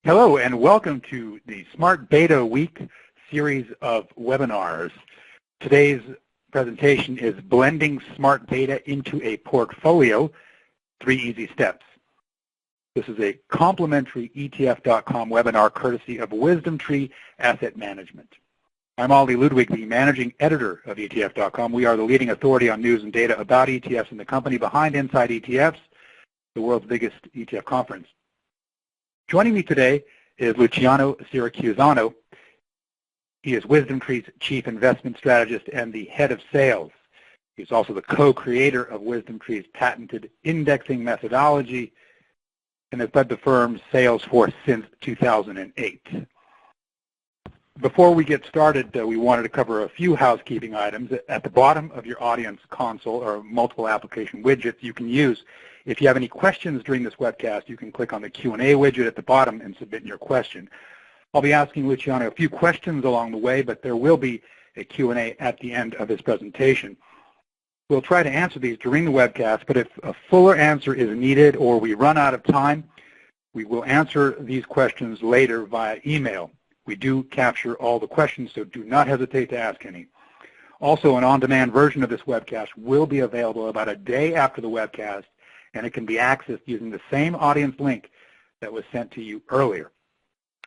Hello and welcome to the Smart Beta Week series of webinars. Today's presentation is Blending Smart Beta into a Portfolio, 3 Easy Steps. This is a complimentary ETF.com webinar courtesy of WisdomTree Asset Management. I'm Ollie Ludwig, the managing editor of ETF.com. We are the leading authority on news and data about ETFs and the company behind Inside ETFs, the world's biggest ETF conference. Joining me today is Luciano Siracusano. He is WisdomTree's Chief Investment Strategist and the Head of Sales. He's also the co-creator of WisdomTree's patented indexing methodology and has led the firm's sales force since 2008. Before we get started, we wanted to cover a few housekeeping items. At the bottom of your audience console or multiple application widgets you can use. If you have any questions during this webcast, you can click on the Q&A widget at the bottom and submit your question. I'll be asking Luciano a few questions along the way, but there will be a Q&A at the end of his presentation. We'll try to answer these during the webcast, but if a fuller answer is needed or we run out of time, we will answer these questions later via email. We do capture all the questions, so do not hesitate to ask any. Also, an on-demand version of this webcast will be available about a day after the webcast, and it can be accessed using the same audience link that was sent to you earlier.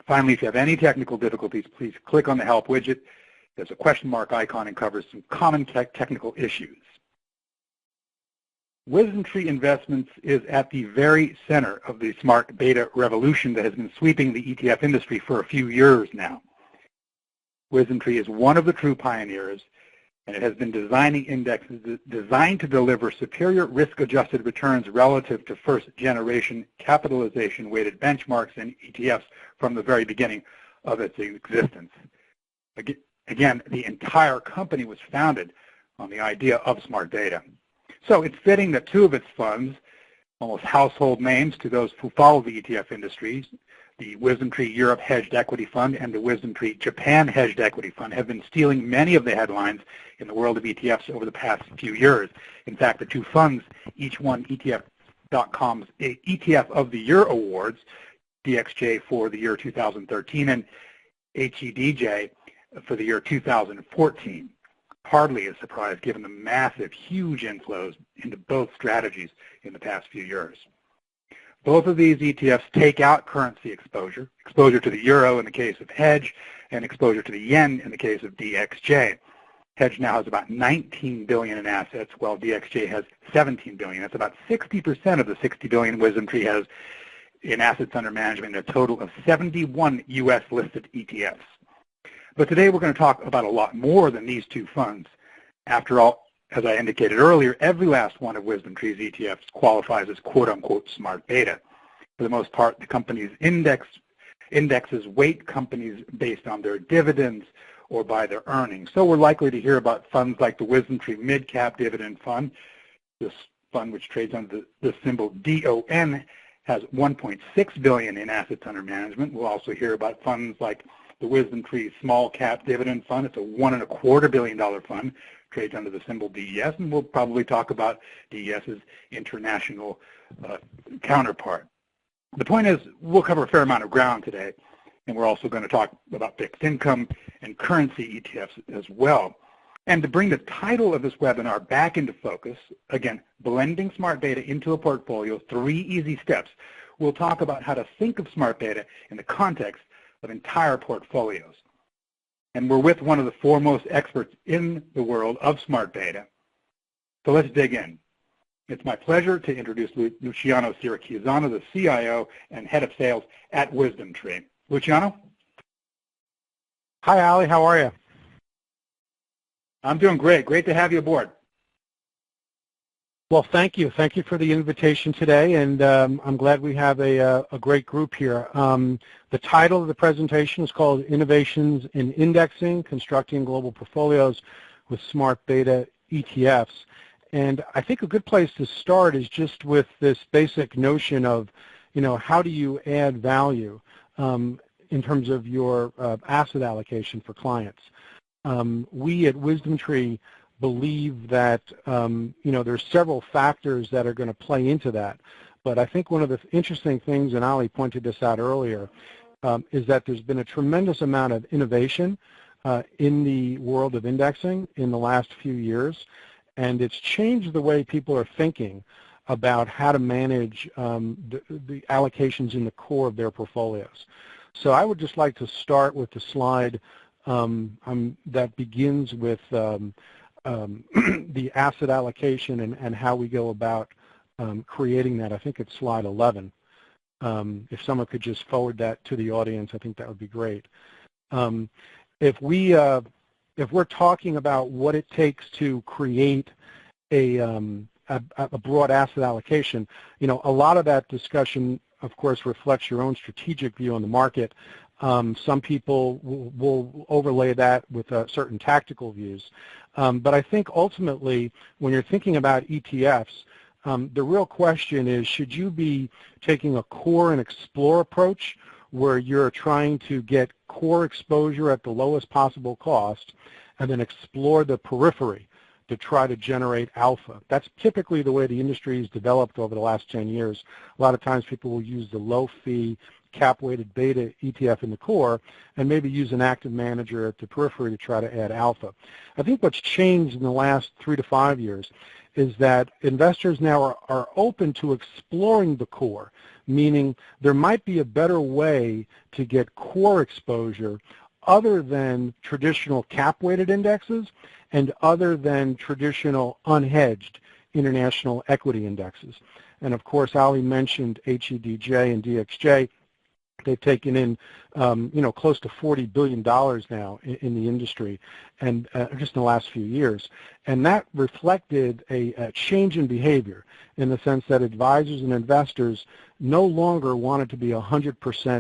Finally, if you have any technical difficulties, please click on the Help widget. There's a question mark icon and covers some common technical issues. WisdomTree Investments is at the very center of the smart beta revolution that has been sweeping the ETF industry for a few years now. WisdomTree is one of the true pioneers, and it has been designing indexes designed to deliver superior risk-adjusted returns relative to first-generation capitalization-weighted benchmarks and ETFs from the very beginning of its existence. Again, the entire company was founded on the idea of smart beta. So it's fitting that 2 of its funds, almost household names to those who follow the ETF industries, the WisdomTree Europe Hedged Equity Fund and the WisdomTree Japan Hedged Equity Fund, have been stealing many of the headlines in the world of ETFs over the past few years. In fact, the 2 funds each won ETF.com's ETF of the Year awards, DXJ for the year 2013 and HEDJ for the year 2014. Hardly a surprise given the massive, huge inflows into both strategies in the past few years. Both of these ETFs take out currency exposure to the euro in the case of Hedge, and exposure to the yen in the case of DXJ. Hedge now has about $19 billion in assets, while DXJ has $17 billion. That's about 60% of the $60 billion WisdomTree has in assets under management, a total of 71 U.S.-listed ETFs. But today we're going to talk about a lot more than these 2 funds. After all, as I indicated earlier, every last one of WisdomTree's ETFs qualifies as quote-unquote smart beta. For the most part, the company's indexes weight companies based on their dividends or by their earnings. So we're likely to hear about funds like the WisdomTree Mid Cap Dividend Fund. This fund, which trades under the symbol DON, has $1.6 billion in assets under management. We'll also hear about funds like the WisdomTree Small Cap Dividend Fund. It's a $1.25 billion fund, trades under the symbol DES, and we'll probably talk about DES's international counterpart. The point is, we'll cover a fair amount of ground today, and we're also going to talk about fixed income and currency ETFs as well. And to bring the title of this webinar back into focus, again, blending smart beta into a portfolio, 3 easy steps, we'll talk about how to think of smart beta in the context of entire portfolios. And we're with one of the foremost experts in the world of smart beta. So let's dig in. It's my pleasure to introduce Luciano Siracusano, the CIO and Head of Sales at WisdomTree. Luciano? Hi, Ali. How are you? I'm doing great. Great to have you aboard. Well, thank you. Thank you for the invitation today, and I'm glad we have a great group here. The title of the presentation is called Innovations in Indexing, Constructing Global Portfolios with Smart Beta ETFs. And I think a good place to start is just with this basic notion of, how do you add value in terms of your asset allocation for clients. We at WisdomTree believe that there's several factors that are going to play into that. But I think one of the interesting things, and Ali pointed this out earlier, is that there's been a tremendous amount of innovation in the world of indexing in the last few years, and it's changed the way people are thinking about how to manage the allocations in the core of their portfolios. So I would just like to start with the slide that begins with the asset allocation and how we go about creating that. I think it's slide 11. If someone could just forward that to the audience, I think that would be great. If we're talking about what it takes to create a broad asset allocation, you know, a lot of that discussion, of course, reflects your own strategic view on the market. Some people will overlay that with certain tactical views. But I think ultimately, when you're thinking about ETFs, the real question is, should you be taking a core and explore approach where you're trying to get core exposure at the lowest possible cost and then explore the periphery to try to generate alpha? That's typically the way the industry has developed over the last 10 years. A lot of times people will use the low-fee, cap-weighted beta ETF in the core and maybe use an active manager at the periphery to try to add alpha. I think what's changed in the last 3 to 5 years is that investors now are open to exploring the core, meaning there might be a better way to get core exposure other than traditional cap-weighted indexes and other than traditional unhedged international equity indexes. And of course, Ali mentioned HEDJ and DXJ. They've taken in, you know, close to $40 billion now in the industry, and just in the last few years. And that reflected a change in behavior in the sense that advisors and investors no longer wanted to be 100%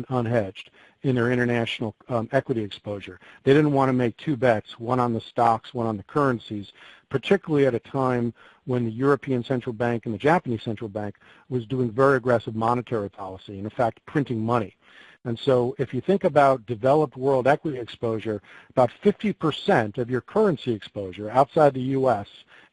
unhedged in their international equity exposure. They didn't want to make two bets, one on the stocks, one on the currencies, particularly at a time when the European Central Bank and the Japanese Central Bank was doing very aggressive monetary policy and, in fact, printing money. And so if you think about developed world equity exposure, about 50% of your currency exposure outside the U.S.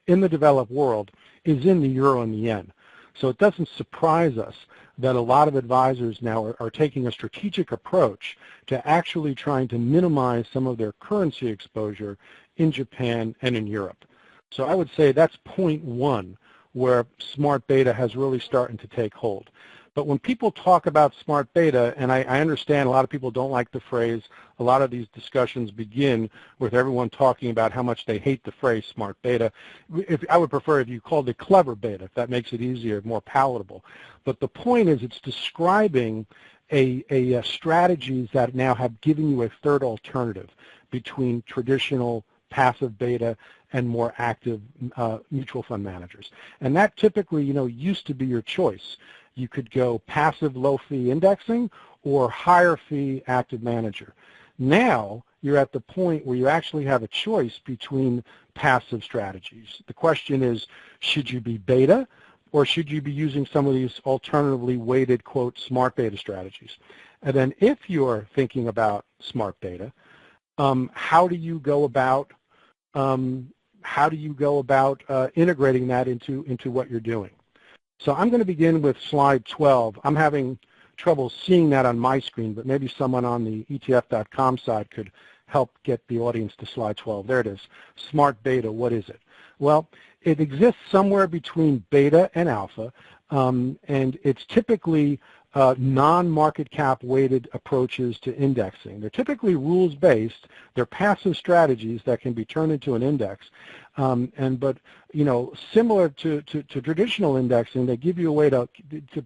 in the developed world is in the euro and the yen. So it doesn't surprise us that a lot of advisors now are taking a strategic approach to actually trying to minimize some of their currency exposure in Japan and in Europe. So I would say that's point one where smart beta has really started to take hold. But when people talk about smart beta, and I understand a lot of people don't like the phrase, a lot of these discussions begin with everyone talking about how much they hate the phrase smart beta. I would prefer if you called it clever beta, if that makes it easier, more palatable. But the point is it's describing a strategies that now have given you a third alternative between traditional passive beta and more active mutual fund managers. And that typically, you know, used to be your choice. You could go passive low-fee indexing or higher-fee active manager. Now you're at the point where you actually have a choice between passive strategies. The question is, should you be beta or should you be using some of these alternatively weighted, quote, smart beta strategies? And then if you're thinking about smart beta, how do you go about integrating that into what you're doing? So I'm going to begin with slide 12. I'm having trouble seeing that on my screen, but maybe someone on the ETF.com side could help get the audience to slide 12. There it is. Smart beta, what is it? Well, it exists somewhere between beta and alpha, and it's typically non-market cap weighted approaches to indexing. They're typically rules-based. They're passive strategies that can be turned into an index. But you know, similar to traditional indexing, they give you a way to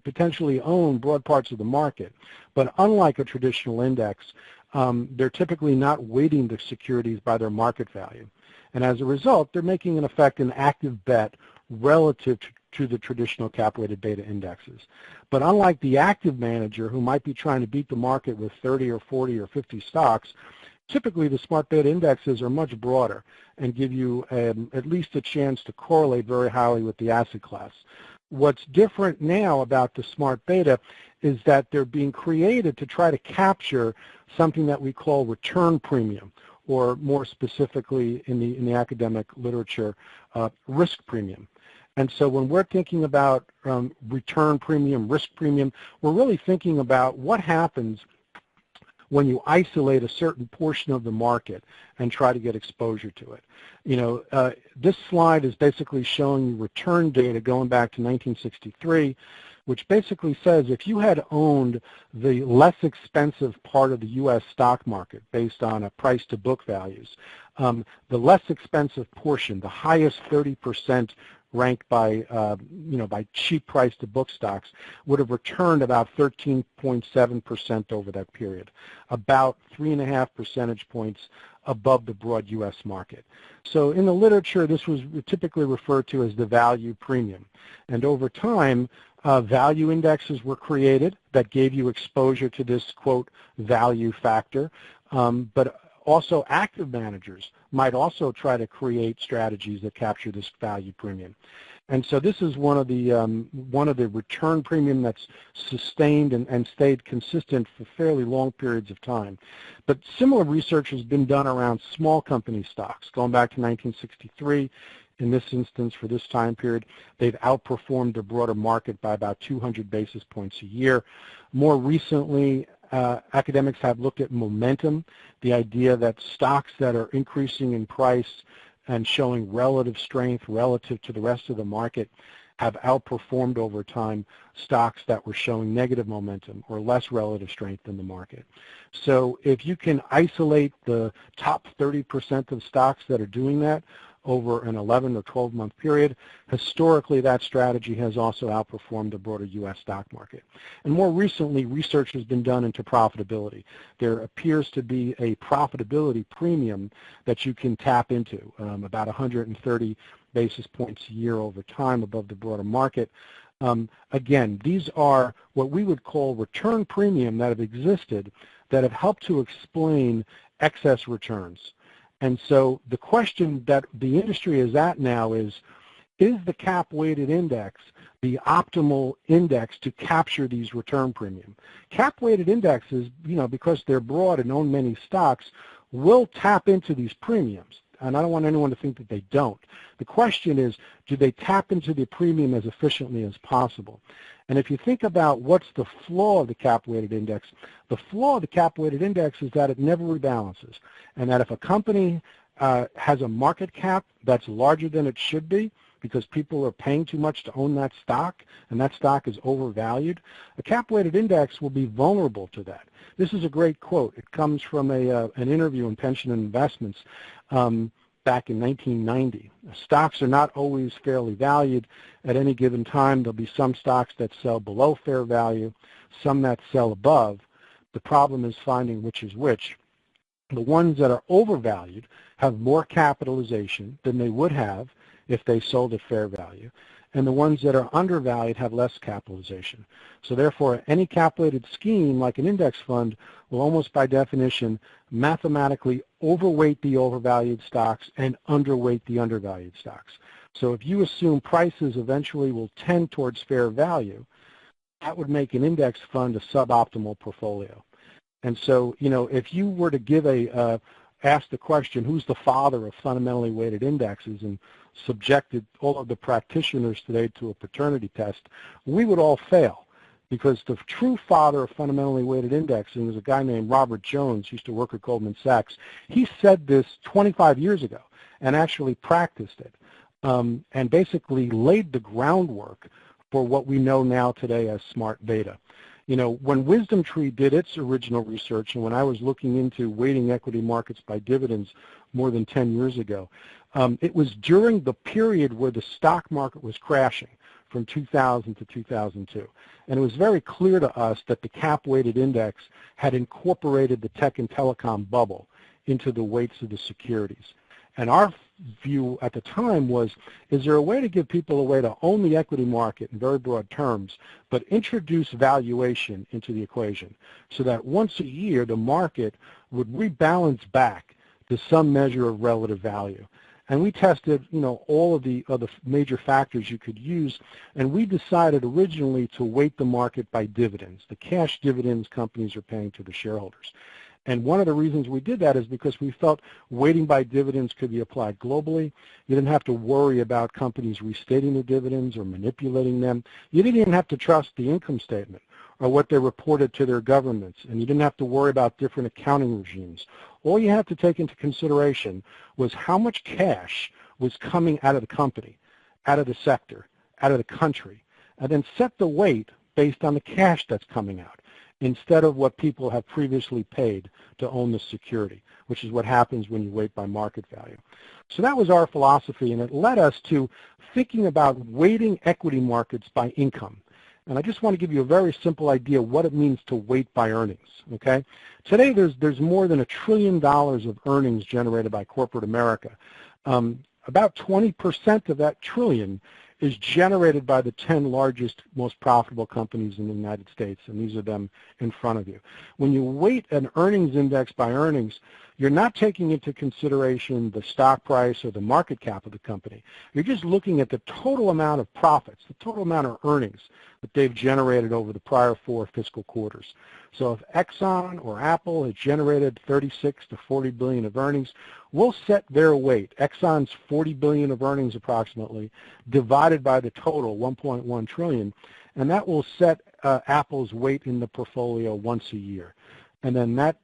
potentially own broad parts of the market. But unlike a traditional index, they're typically not weighting the securities by their market value. And as a result, they're making, in effect, an active bet relative to the traditional cap-weighted beta indexes. But unlike the active manager who might be trying to beat the market with 30 or 40 or 50 stocks, typically the smart beta indexes are much broader and give you at least a chance to correlate very highly with the asset class. What's different now about the smart beta is that they're being created to try to capture something that we call return premium, or more specifically in the academic literature, risk premium. And so when we're thinking about return premium, risk premium, we're really thinking about what happens when you isolate a certain portion of the market and try to get exposure to it. This slide is basically showing you return data going back to 1963, which basically says if you had owned the less expensive part of the U.S. stock market based on a price to book values, the less expensive portion, the highest 30% ranked by, by cheap price to book stocks, would have returned about 13.7% over that period, about 3.5 percentage points above the broad U.S. market. So in the literature, this was typically referred to as the value premium. And over time, value indexes were created that gave you exposure to this, quote, value factor, but also active managers might also try to create strategies that capture this value premium. And so this is one of the return premium that's sustained and stayed consistent for fairly long periods of time. But similar research has been done around small company stocks going back to 1963. In this instance, for this time period, they've outperformed the broader market by about 200 basis points a year. More recently, academics have looked at momentum, the idea that stocks that are increasing in price and showing relative strength relative to the rest of the market have outperformed over time stocks that were showing negative momentum or less relative strength in the market. So if you can isolate the top 30% of stocks that are doing that over an 11 or 12-month period, historically that strategy has also outperformed the broader U.S. stock market. And more recently, research has been done into profitability. There appears to be a profitability premium that you can tap into, about 130 basis points a year over time above the broader market. Again, these are what we would call return premium that have existed that have helped to explain excess returns. And so the question that the industry is at now is the cap-weighted index the optimal index to capture these return premium? Cap-weighted indexes, because they're broad and own many stocks, will tap into these premiums. And I don't want anyone to think that they don't. The question is, do they tap into the premium as efficiently as possible? And if you think about what's the flaw of the cap-weighted index, the flaw of the cap-weighted index is that it never rebalances. And that if a company has a market cap that's larger than it should be because people are paying too much to own that stock and that stock is overvalued, a cap-weighted index will be vulnerable to that. This is a great quote. It comes from an interview in Pension and Investments back in 1990. Stocks are not always fairly valued. At any given time, there'll be some stocks that sell below fair value, some that sell above. The problem is finding which is which. The ones that are overvalued have more capitalization than they would have if they sold at fair value, and the ones that are undervalued have less capitalization. So therefore, any cap-weighted scheme like an index fund will almost by definition mathematically overweight the overvalued stocks and underweight the undervalued stocks. So if you assume prices eventually will tend towards fair value, that would make an index fund a suboptimal portfolio. And so, if you were to ask the question, who's the father of fundamentally weighted indexes, and subjected all of the practitioners today to a paternity test, we would all fail, because the true father of fundamentally weighted indexing is a guy named Robert Jones, used to work at Goldman Sachs. He said this 25 years ago and actually practiced it, and basically laid the groundwork for what we know now today as smart beta. When WisdomTree did its original research, and when I was looking into weighting equity markets by dividends more than 10 years ago, it was during the period where the stock market was crashing from 2000 to 2002. And it was very clear to us that the cap-weighted index had incorporated the tech and telecom bubble into the weights of the securities. And our view at the time was, is there a way to give people a way to own the equity market in very broad terms, but introduce valuation into the equation so that once a year the market would rebalance back to some measure of relative value? And we tested, all of the other major factors you could use, and we decided originally to weight the market by dividends, the cash dividends companies are paying to the shareholders. And one of the reasons we did that is because we felt weighting by dividends could be applied globally. You didn't have to worry about companies restating their dividends or manipulating them. You didn't even have to trust the income statement are what they reported to their governments, and you didn't have to worry about different accounting regimes. All you had to take into consideration was how much cash was coming out of the company, out of the sector, out of the country, and then set the weight based on the cash that's coming out, instead of what people have previously paid to own the security, which is what happens when you weight by market value. So that was our philosophy, and it led us to thinking about weighting equity markets by income. And I just want to give you a very simple idea of what it means to weight by earnings, okay? Today there's more than $1 trillion of earnings generated by corporate America. About 20% of that trillion is generated by the 10 largest, most profitable companies in the United States, and these are them in front of you. When you weight an earnings index by earnings, you're not taking into consideration the stock price or the market cap of the company. You're just looking at the total amount of profits, the total amount of earnings that they've generated over the prior 4 fiscal quarters. So if Exxon or Apple has generated 36 to 40 billion of earnings, we'll set their weight, Exxon's 40 billion of earnings approximately, divided by the total 1.1 trillion, and that will set Apple's weight in the portfolio once a year. And then that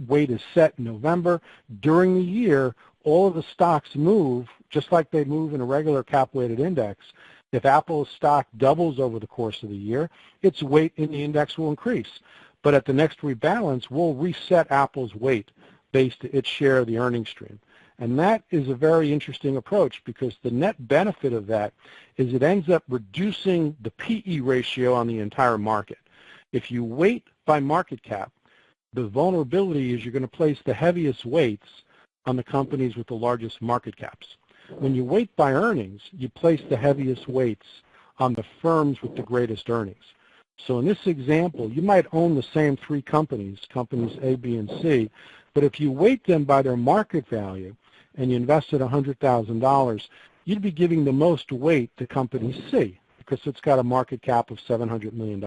weight is set in November. During the year, all of the stocks move just like they move in a regular cap-weighted index. If Apple's stock doubles over the course of the year, its weight in the index will increase. But at the next rebalance, we'll reset Apple's weight based on its share of the earnings stream. And that is a very interesting approach, because the net benefit of that is it ends up reducing the PE ratio on the entire market. If you weight by market cap, the vulnerability is you're going to place the heaviest weights on the companies with the largest market caps. When you weight by earnings, you place the heaviest weights on the firms with the greatest earnings. So in this example, you might own the same 3 companies, companies A, B, and C, but if you weight them by their market value and you invested $100,000, you'd be giving the most weight to company C because it's got a market cap of $700 million.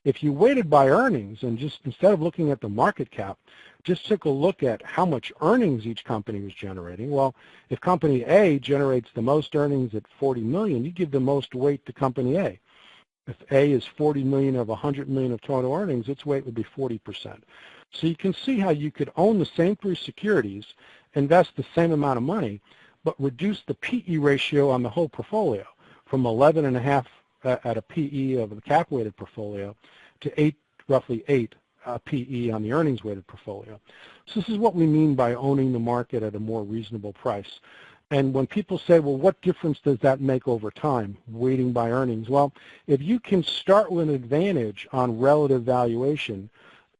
If you weighted by earnings and just instead of looking at the market cap, just took a look at how much earnings each company was generating, well, if company A generates the most earnings at 40 million, you give the most weight to company A. If A is 40 million of 100 million of total earnings, its weight would be 40%. So you can see how you could own the same 3 securities, invest the same amount of money, but reduce the PE ratio on the whole portfolio from 11.5 at a PE of the cap-weighted portfolio to roughly 8 PE on the earnings-weighted portfolio. So this is what we mean by owning the market at a more reasonable price. And when people say, well, what difference does that make over time, weighting by earnings? Well, if you can start with an advantage on relative valuation,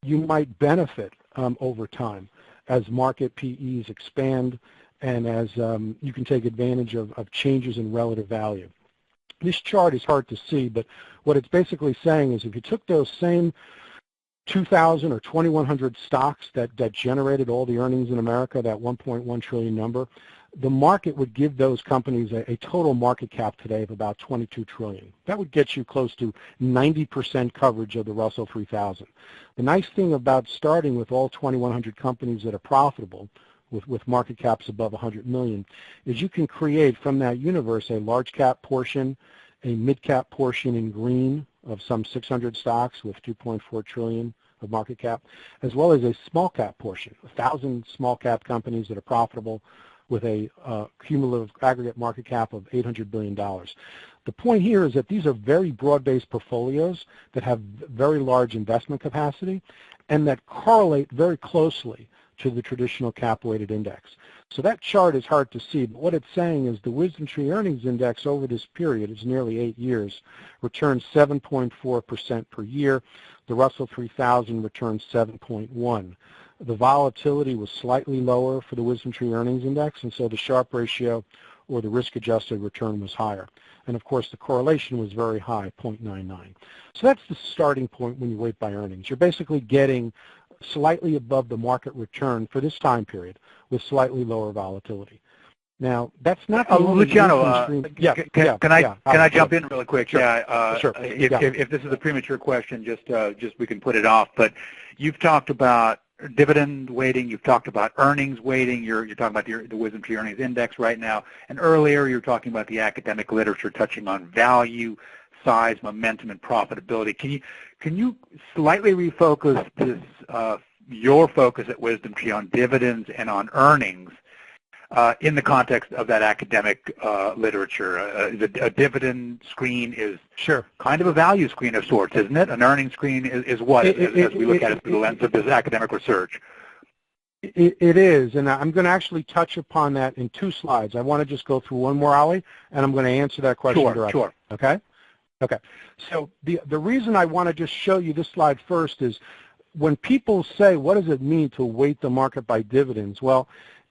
you might benefit over time as market PEs expand and as you can take advantage of changes in relative value. This chart is hard to see, but what it's basically saying is if you took those same 2,000 or 2,100 stocks that generated all the earnings in America, that 1.1 trillion number, the market would give those companies a total market cap today of about 22 trillion. That would get you close to 90% coverage of the Russell 3000. The nice thing about starting with all 2,100 companies that are profitable, with market caps above 100 million, is you can create from that universe a large cap portion, a mid cap portion in green of some 600 stocks with 2.4 trillion of market cap, as well as a small cap portion, 1,000 small cap companies that are profitable with a cumulative aggregate market cap of $800 billion. The point here is that these are very broad-based portfolios that have very large investment capacity and that correlate very closely to the traditional cap-weighted index. So that chart is hard to see, but what it's saying is the WisdomTree Earnings Index over this period, it's nearly 8 years, returned 7.4% per year. The Russell 3000 returned 7.1%. The volatility was slightly lower for the WisdomTree Earnings Index, and so the Sharpe ratio or the risk-adjusted return was higher. And of course, the correlation was very high, 0.99. So that's the starting point when you weight by earnings. You're basically getting slightly above the market return for this time period with slightly lower volatility. Now, that's not the only Luciano, can I jump in really quick? Sure. Sure. If this is a premature question, just we can put it off. But you've talked about dividend weighting, you've talked about earnings weighting, you're talking about the WisdomTree Earnings Index right now, and earlier you're talking about the academic literature touching on value, size, momentum, and profitability. Can you slightly refocus this, your focus at WisdomTree on dividends and on earnings in the context of that academic literature? A dividend screen is Sure. kind of a value screen of sorts, isn't it? An earnings screen is what, as we look at it through the lens of this academic research? It is, and I'm going to actually touch upon that in 2 slides. I want to just go through one more, Ali, and I'm going to answer that question directly. Sure. Okay? Okay. So the reason I want to just show you this slide first is when people say, what does it mean to weight the market by dividends? Well,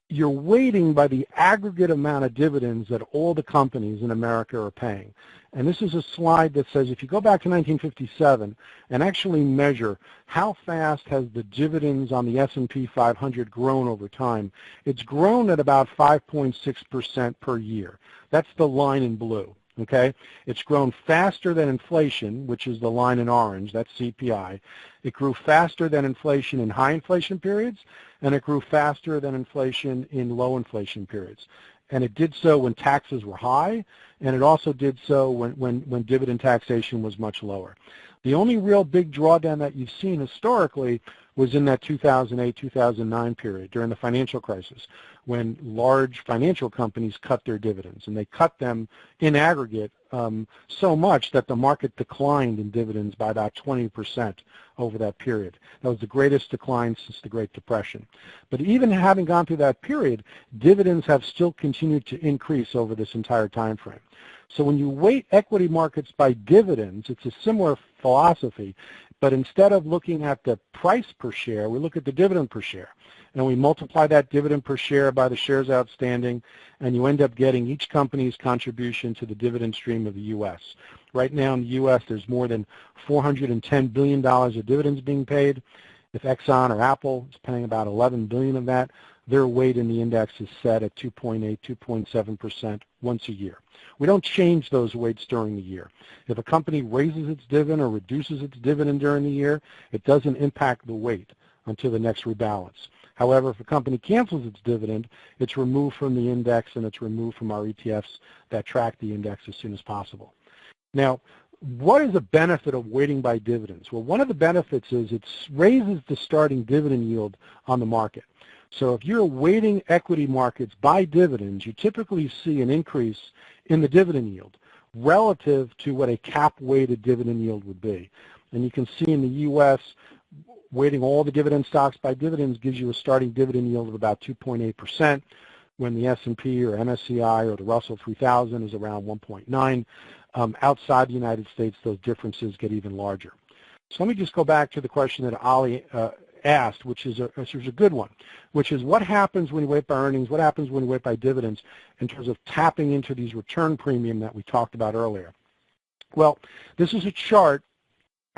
you're weighting by the aggregate amount of dividends that all the companies in America are paying. And this is a slide that says if you go back to 1957 and actually measure how fast has the dividends on the S&P 500 grown over time, it's grown at about 5.6% per year. That's the line in blue. Okay? It's grown faster than inflation, which is the line in orange, that's CPI. It grew faster than inflation in high inflation periods, and it grew faster than inflation in low inflation periods. And it did so when taxes were high, and it also did so when dividend taxation was much lower. The only real big drawdown that you've seen historically was in that 2008-2009 period during the financial crisis, when large financial companies cut their dividends, and they cut them in aggregate so much that the market declined in dividends by about 20% over that period. That was the greatest decline since the Great Depression. But even having gone through that period, dividends have still continued to increase over this entire time frame. So when you weight equity markets by dividends, it's a similar philosophy, but instead of looking at the price per share, we look at the dividend per share. And we multiply that dividend per share by the shares outstanding, and you end up getting each company's contribution to the dividend stream of the U.S. Right now in the U.S., there's more than $410 billion of dividends being paid. If Exxon or Apple is paying about $11 billion of that, their weight in the index is set at 2.8, 2.7% once a year. We don't change those weights during the year. If a company raises its dividend or reduces its dividend during the year, it doesn't impact the weight until the next rebalance. However, if a company cancels its dividend, it's removed from the index and it's removed from our ETFs that track the index as soon as possible. Now, what is the benefit of weighting by dividends? Well, one of the benefits is it raises the starting dividend yield on the market. So if you're weighting equity markets by dividends, you typically see an increase in the dividend yield relative to what a cap-weighted dividend yield would be. And you can see in the U.S., weighting all the dividend stocks by dividends gives you a starting dividend yield of about 2.8%, when the S&P or MSCI or the Russell 3000 is around 1.9. Outside the United States, those differences get even larger. So let me just go back to the question that Ali asked, which is a good one, which is what happens when you weight by earnings, what happens when you weight by dividends in terms of tapping into these return premium that we talked about earlier. Well, this is a chart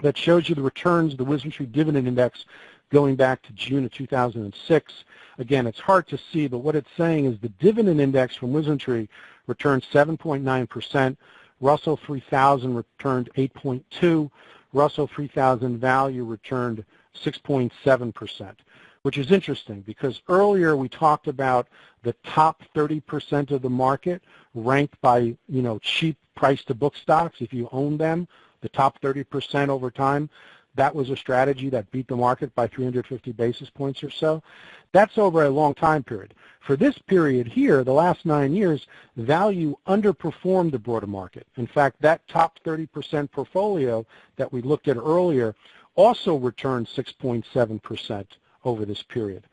that shows you the returns of the WisdomTree Dividend Index going back to June of 2006. Again, it's hard to see, but what it's saying is the dividend index from WisdomTree returned 7.9%, Russell 3000 returned 8.2%, Russell 3000 value returned 6.7%, which is interesting because earlier we talked about the top 30% of the market ranked by, cheap price to book stocks. If you own them, the top 30% over time, that was a strategy that beat the market by 350 basis points or so. That's over a long time period. For this period here, the last 9 years, value underperformed the broader market. In fact, that top 30% portfolio that we looked at earlier also returned 6.7% over this period.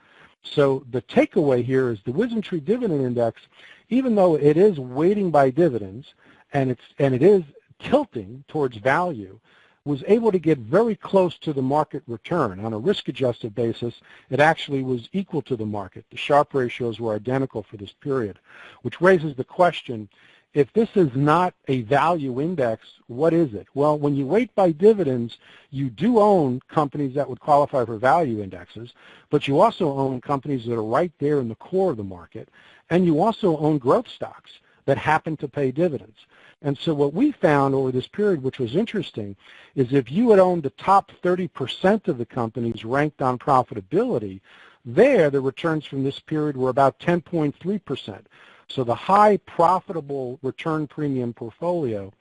So the takeaway here is the WisdomTree Dividend Index, even though it is weighting by dividends and it is tilting towards value, was able to get very close to the market return. On a risk-adjusted basis, it actually was equal to the market. The Sharpe ratios were identical for this period, which raises the question, if this is not a value index, what is it? Well, when you weight by dividends, you do own companies that would qualify for value indexes, but you also own companies that are right there in the core of the market, and you also own growth stocks that happen to pay dividends. And so what we found over this period, which was interesting, is if you had owned the top 30% of the companies ranked on profitability, the returns from this period were about 10.3%. So the high profitable return premium portfolio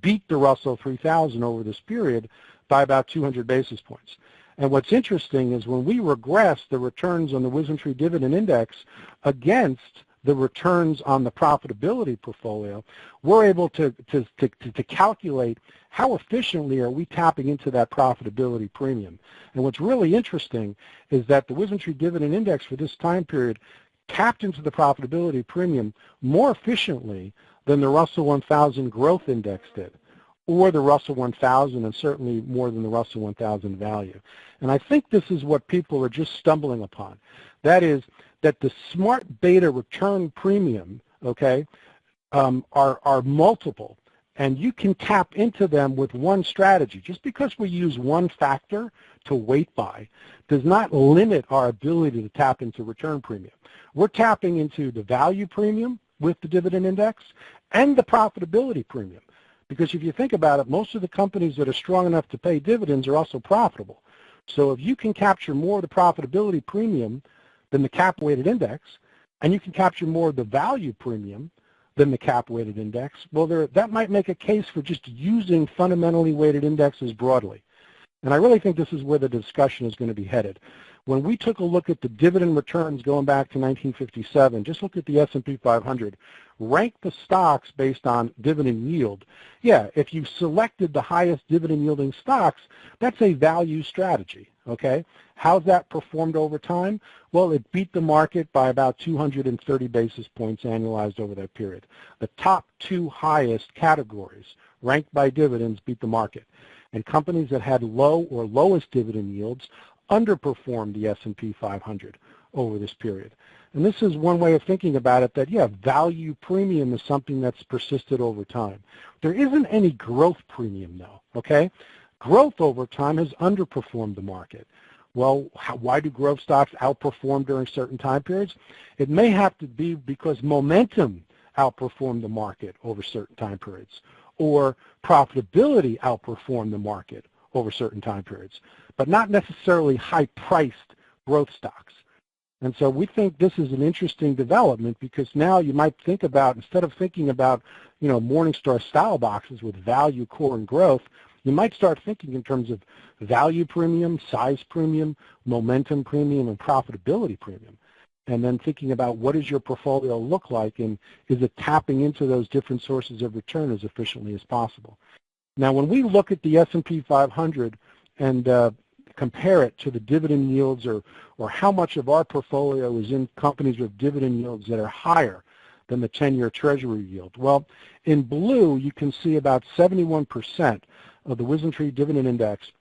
beat the Russell 3000 over this period by about 200 basis points. And what's interesting is when we regress the returns on the WisdomTree Dividend Index against the returns on the profitability portfolio, we're able to calculate how efficiently are we tapping into that profitability premium. And what's really interesting is that the WisdomTree Dividend Index for this time period tapped into the profitability premium more efficiently than the Russell 1000 Growth Index did, or the Russell 1000, and certainly more than the Russell 1000 Value. And I think this is what people are just stumbling upon. That is that the smart beta return premium, okay, are multiple, and you can tap into them with one strategy. Just because we use one factor to weight by does not limit our ability to tap into return premium. We're tapping into the value premium with the dividend index and the profitability premium. Because if you think about it, most of the companies that are strong enough to pay dividends are also profitable. So if you can capture more of the profitability premium than the cap-weighted index, and you can capture more of the value premium than the cap-weighted index, well, that might make a case for just using fundamentally weighted indexes broadly. And I really think this is where the discussion is going to be headed. When we took a look at the dividend returns going back to 1957, just look at the S&P 500, rank the stocks based on dividend yield. Yeah, if you selected the highest dividend yielding stocks, that's a value strategy, okay? How's that performed over time? Well, it beat the market by about 230 basis points annualized over that period. The top two highest categories ranked by dividends beat the market. And companies that had low or lowest dividend yields underperformed the S&P 500 over this period. And this is one way of thinking about it, that, yeah, value premium is something that's persisted over time. There isn't any growth premium, though, okay? Growth over time has underperformed the market. Well, why do growth stocks outperform during certain time periods? It may have to be because momentum outperformed the market over certain time periods, or profitability outperformed the market over certain time periods, but not necessarily high-priced growth stocks. And so we think this is an interesting development, because now you might think about, instead of thinking about, Morningstar style boxes with value, core, and growth, you might start thinking in terms of value premium, size premium, momentum premium, and profitability premium. And then thinking about what does your portfolio look like, and is it tapping into those different sources of return as efficiently as possible. Now, when we look at the S&P 500 and compare it to the dividend yields, or how much of our portfolio is in companies with dividend yields that are higher than the 10-year Treasury yield. Well, in blue, you can see about 71% of the WisdomTree Dividend Index,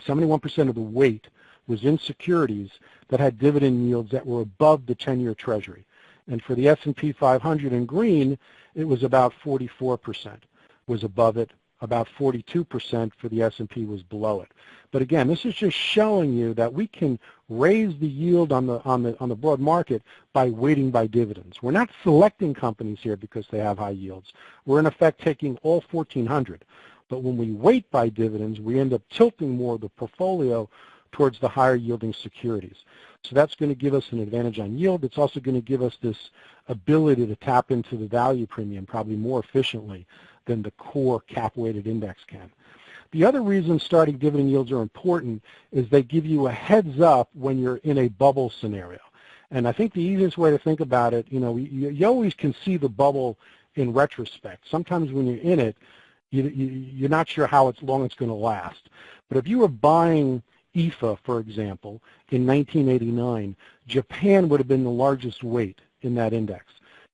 71% of the weight was in securities that had dividend yields that were above the 10-year Treasury. And for the S&P 500 in green, it was about 44% was above it. About 42% for the S&P was below it. But again, this is just showing you that we can raise the yield on the broad market by weighting by dividends. We're not selecting companies here because they have high yields. We're in effect taking all 1,400. But when we weight by dividends, we end up tilting more of the portfolio towards the higher yielding securities. So that's going to give us an advantage on yield. It's also going to give us this ability to tap into the value premium probably more efficiently than the core cap-weighted index can. The other reason starting dividend yields are important is they give you a heads up when you're in a bubble scenario. And I think the easiest way to think about it, you always can see the bubble in retrospect. Sometimes when you're in it, you're not sure how long it's going to last. But if you were buying IFA, for example, in 1989, Japan would have been the largest weight in that index,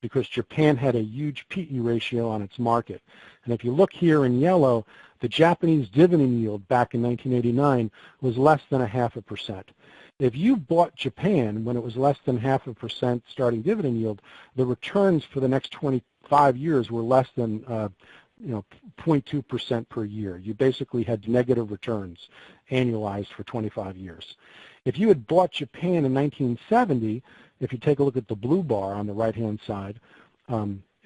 because Japan had a huge PE ratio on its market. And if you look here in yellow, the Japanese dividend yield back in 1989 was less than 0.5%. If you bought Japan when it was less than 0.5% starting dividend yield, the returns for the next 25 years were less than 0.2% per year. You basically had negative returns annualized for 25 years. If you had bought Japan in 1970, if you take a look at the blue bar on the right-hand side,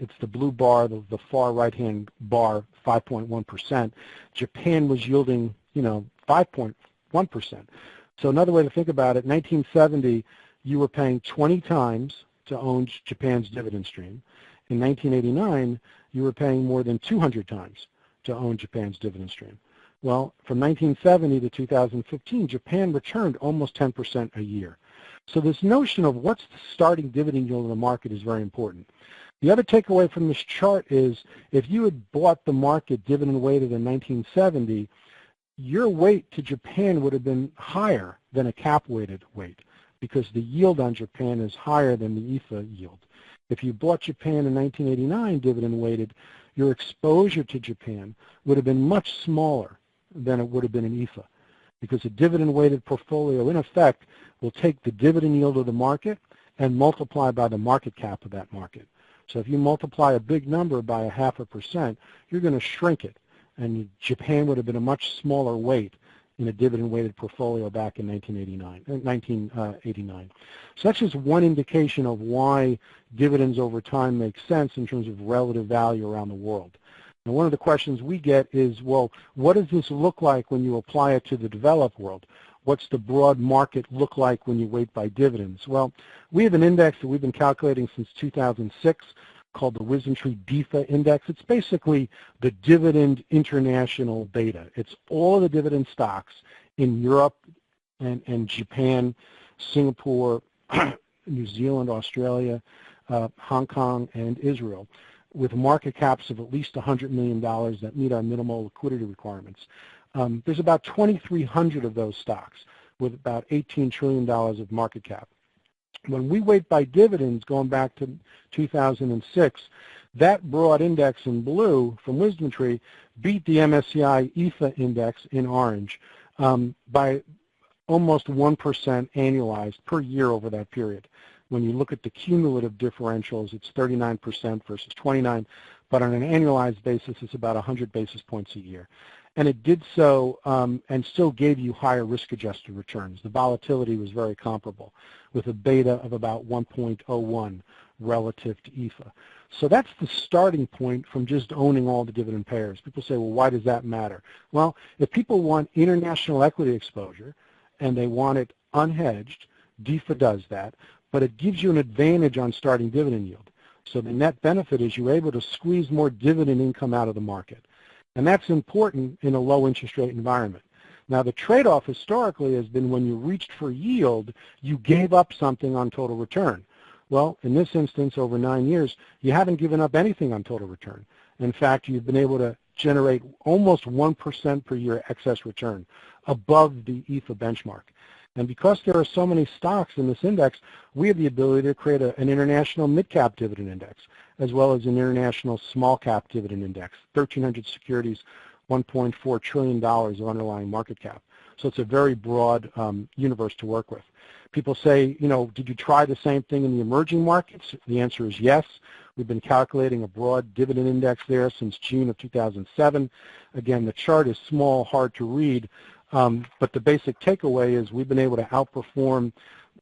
it's the blue bar, the far right-hand bar, 5.1%. Japan was yielding, 5.1%. So another way to think about it, 1970, you were paying 20 times to own Japan's dividend stream. In 1989, you were paying more than 200 times to own Japan's dividend stream. Well, from 1970 to 2015, Japan returned almost 10% a year. So this notion of what's the starting dividend yield of the market is very important. The other takeaway from this chart is if you had bought the market dividend weighted in 1970, your weight to Japan would have been higher than a cap weighted weight because the yield on Japan is higher than the IFA yield. If you bought Japan in 1989 dividend weighted, your exposure to Japan would have been much smaller than it would have been in IFA because a dividend weighted portfolio in effect will take the dividend yield of the market and multiply by the market cap of that market. So if you multiply a big number by 0.5%, you're going to shrink it, and Japan would have been a much smaller weight in a dividend-weighted portfolio back in 1989. So that's just one indication of why dividends over time make sense in terms of relative value around the world. And one of the questions we get is, well, what does this look like when you apply it to the developed world? What's the broad market look like when you weight by dividends? Well, we have an index that we've been calculating since 2006 called the WisdomTree DIFA index. It's basically the dividend international beta. It's all of the dividend stocks in Europe and Japan, Singapore, New Zealand, Australia, Hong Kong, and Israel, with market caps of at least $100 million that meet our minimal liquidity requirements. There's about 2,300 of those stocks with about $18 trillion of market cap. When we weight by dividends going back to 2006, that broad index in blue from WisdomTree beat the MSCI IFA index in orange by almost 1% annualized per year over that period. When you look at the cumulative differentials, it's 39% versus 29%, but on an annualized basis, it's about 100 basis points a year. And it did so and still gave you higher risk-adjusted returns. The volatility was very comparable with a beta of about 1.01 relative to IFA. So that's the starting point from just owning all the dividend payers. People say, well, why does that matter? Well, if people want international equity exposure and they want it unhedged, DIFA does that, but it gives you an advantage on starting dividend yield. So the net benefit is you're able to squeeze more dividend income out of the market. And that's important in a low interest rate environment. Now the trade-off historically has been when you reached for yield, you gave up something on total return. Well, in this instance, over 9 years, you haven't given up anything on total return. In fact, you've been able to generate almost 1% per year excess return above the IFA benchmark. And because there are so many stocks in this index, we have the ability to create an international mid-cap dividend index, as well as an international small-cap dividend index, 1,300 securities, $1.4 trillion of underlying market cap. So it's a very broad universe to work with. People say, you know, did you try the same thing in the emerging markets? The answer is yes. We've been calculating a broad dividend index there since June of 2007. Again, the chart is small, hard to read, but the basic takeaway is we've been able to outperform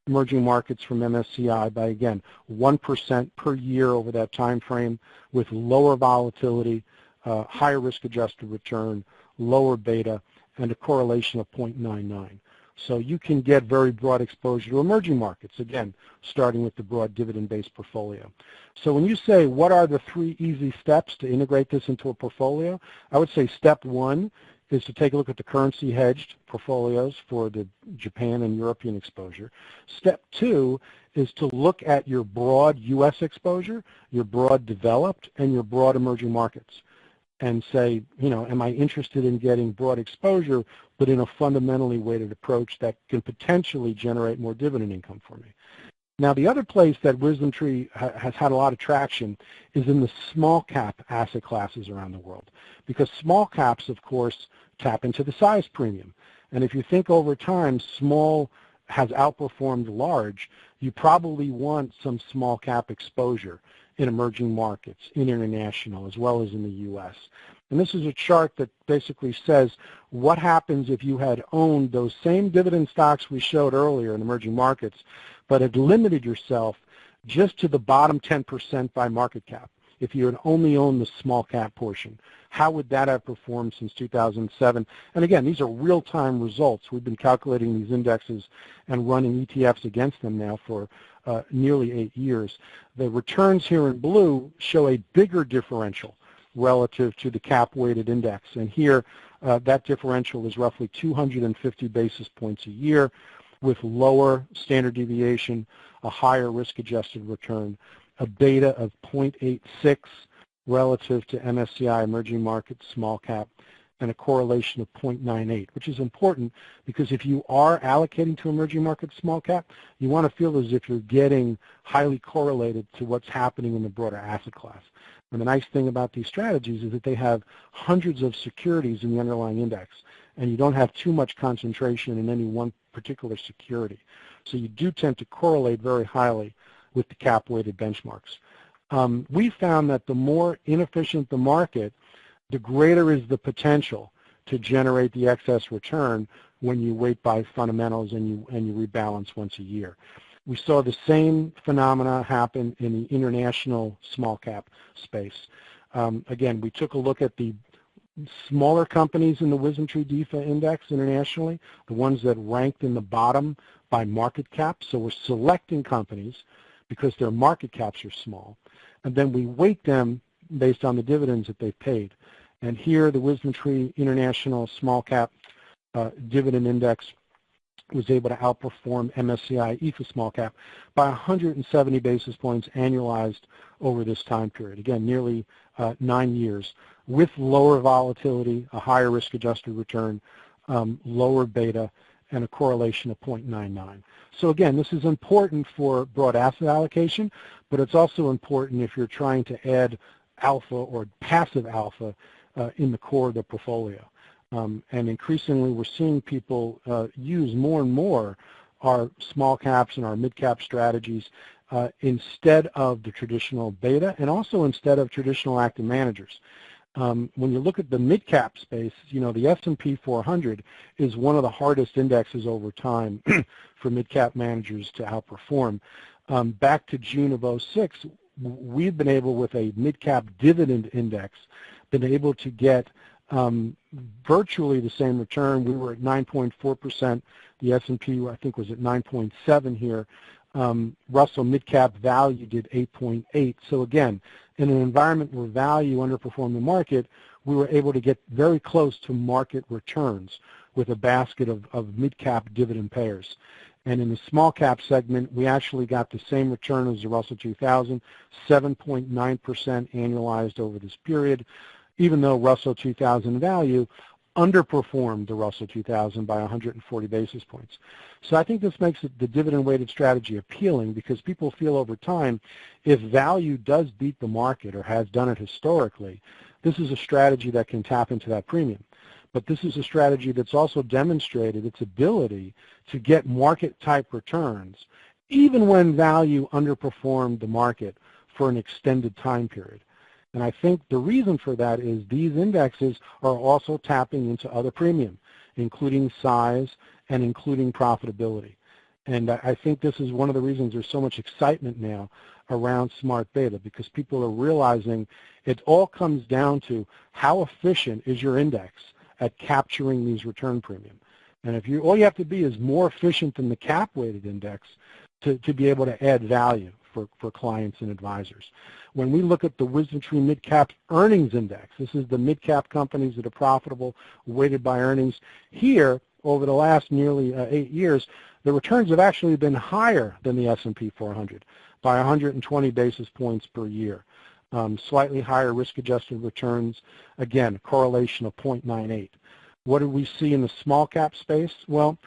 emerging markets from MSCI by, again, 1% per year over that time frame with lower volatility, higher risk-adjusted return, lower beta, and a correlation of 0.99. So you can get very broad exposure to emerging markets, again, starting with the broad dividend-based portfolio. So when you say, what are the 3 easy steps to integrate this into a portfolio, I would say step 1 is to take a look at the currency hedged portfolios for the Japan and European exposure. Step 2 is to look at your broad U.S. exposure, your broad developed, and your broad emerging markets, and say, you know, am I interested in getting broad exposure, but in a fundamentally weighted approach that can potentially generate more dividend income for me? Now, the other place that WisdomTree has had a lot of traction is in the small cap asset classes around the world, because small caps, of course, tap into the size premium. And if you think over time, small has outperformed large, you probably want some small cap exposure in emerging markets, in international, as well as in the U.S. And this is a chart that basically says what happens if you had owned those same dividend stocks we showed earlier in emerging markets, but had limited yourself just to the bottom 10% by market cap. If you had only owned the small cap portion, how would that have performed since 2007? And again, these are real-time results. We've been calculating these indexes and running ETFs against them now for nearly 8 years. The returns here in blue show a bigger differential relative to the cap-weighted index. And here that differential is roughly 250 basis points a year, with lower standard deviation, a higher risk-adjusted return, a beta of 0.86 relative to MSCI emerging markets small cap, and a correlation of 0.98, which is important because if you are allocating to emerging markets small cap, you want to feel as if you're getting highly correlated to what's happening in the broader asset class. And the nice thing about these strategies is that they have hundreds of securities in the underlying index, and you don't have too much concentration in any one particular security. So you do tend to correlate very highly with the cap-weighted benchmarks. We found that the more inefficient the market, the greater is the potential to generate the excess return when you weight by fundamentals and you rebalance once a year. We saw the same phenomena happen in the international small cap space. Again, we took a look at the smaller companies in the WisdomTree DEFA index internationally, the ones that ranked in the bottom by market cap. So we're selecting companies because their market caps are small, and then we weight them based on the dividends that they've paid. And here the WisdomTree International Small Cap Dividend Index was able to outperform MSCI EFA Small Cap by 170 basis points annualized over this time period. Again, nearly 9 years, with lower volatility, a higher risk-adjusted return, lower beta, and a correlation of 0.99. So again, this is important for broad asset allocation, but it's also important if you're trying to add alpha or passive alpha in the core of the portfolio. And increasingly, we're seeing people use more and more our small caps and our mid-cap strategies instead of the traditional beta, and also instead of traditional active managers. When you look at the mid-cap space, you know, the S&P 400 is one of the hardest indexes over time for mid-cap managers to outperform. Back to June of 2006, we've been able, with a mid-cap dividend index, been able to get virtually the same return. We were at 9.4%. The S&P, I think, was at 9.7 here. Russell mid-cap value did 8.8. So again, in an environment where value underperformed the market, we were able to get very close to market returns with a basket of mid-cap dividend payers. And in the small cap segment, we actually got the same return as the Russell 2000, 7.9% annualized over this period, even though Russell 2000 value underperformed the Russell 2000 by 140 basis points. So I think this makes the dividend-weighted strategy appealing because people feel over time, if value does beat the market or has done it historically, this is a strategy that can tap into that premium. But this is a strategy that's also demonstrated its ability to get market-type returns, even when value underperformed the market for an extended time period. And I think the reason for that is these indexes are also tapping into other premium, including size and including profitability. And I think this is one of the reasons there's so much excitement now around smart beta, because people are realizing it all comes down to how efficient is your index at capturing these return premium. And if all you have to be is more efficient than the cap-weighted index to be able to add value for clients and advisors. When we look at the WisdomTree Mid-Cap Earnings Index, this is the mid-cap companies that are profitable, weighted by earnings. Here, over the last nearly 8 years, the returns have actually been higher than the S&P 400 by 120 basis points per year. Slightly higher risk-adjusted returns, again, a correlation of 0.98. What do we see in the small cap space? Well,